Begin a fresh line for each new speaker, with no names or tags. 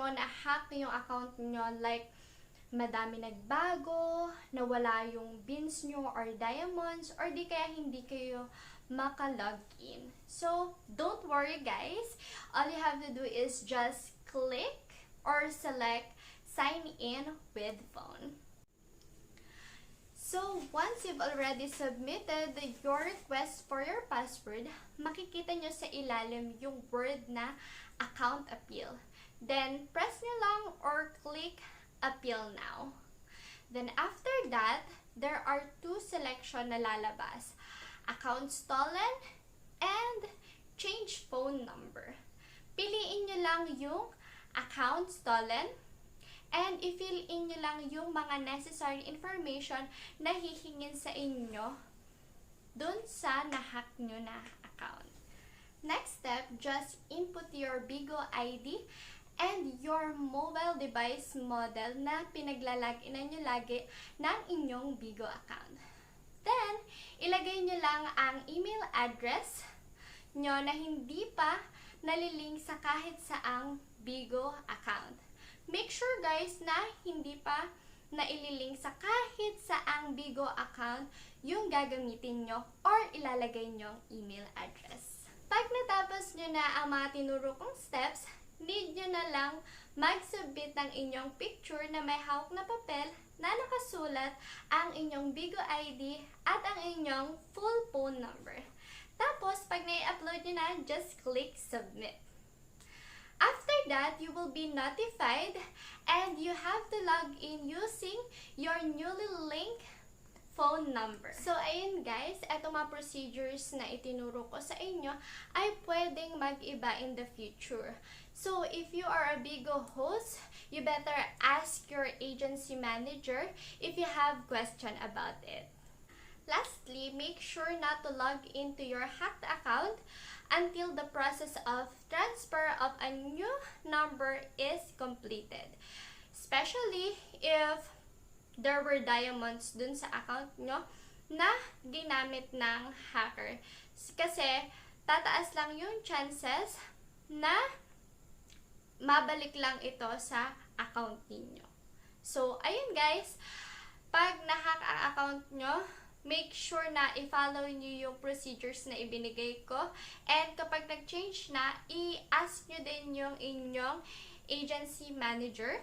nyo, na-hack yung account nyo, like, madami nagbago, nawala yung beans nyo or diamonds, or di kaya hindi kayo maka-log in. So, don't worry guys. All you have to do is just click or select sign in with phone. So, once you've already submitted your request for your password, makikita nyo sa ilalim yung word na account appeal. Then, press nyo lang or click appeal now. Then, after that, there are two selection na lalabas. Account stolen and change phone number. Piliin nyo lang yung account stolen and i-fill in nyo lang yung mga necessary information na hihingin sa inyo dun sa na-hack nyo na account. Next step, just input your Bigo ID and your mobile device model na pinaglalagin nyo lagi ng inyong Bigo account. Then, ilagay nyo lang ang email address nyo na hindi pa nalilink sa kahit saang Bigo account. Make sure guys na hindi pa naililink sa kahit saang Bigo account yung gagamitin nyo or ilalagay nyong email address. Pag natapos nyo na ang mga tinuro kong steps, need nyo na lang mag-submit ng inyong picture na may hawak na papel na nakasulat ang inyong Bigo ID at ang inyong full phone number. Tapos, pag na-upload nyo na, just click submit. After that, you will be notified and you have to log in using your newly linked phone number. So, ayun guys, etong mga procedures na itinuro ko sa inyo ay pwedeng mag-iba in the future. So, if you are a Bigo host, you better ask your agency manager if you have question about it. Lastly, make sure not to log into your hacked account until the process of transfer of a new number is completed. Especially if there were diamonds dun sa account nyo na ginamit ng hacker. Kasi tataas lang yung chances na mabalik lang ito sa account ninyo. So, ayun guys, pag na-hack ang account nyo, make sure na i-follow nyo yung procedures na ibinigay ko. And kapag nag-change na, i-ask nyo din yung inyong agency manager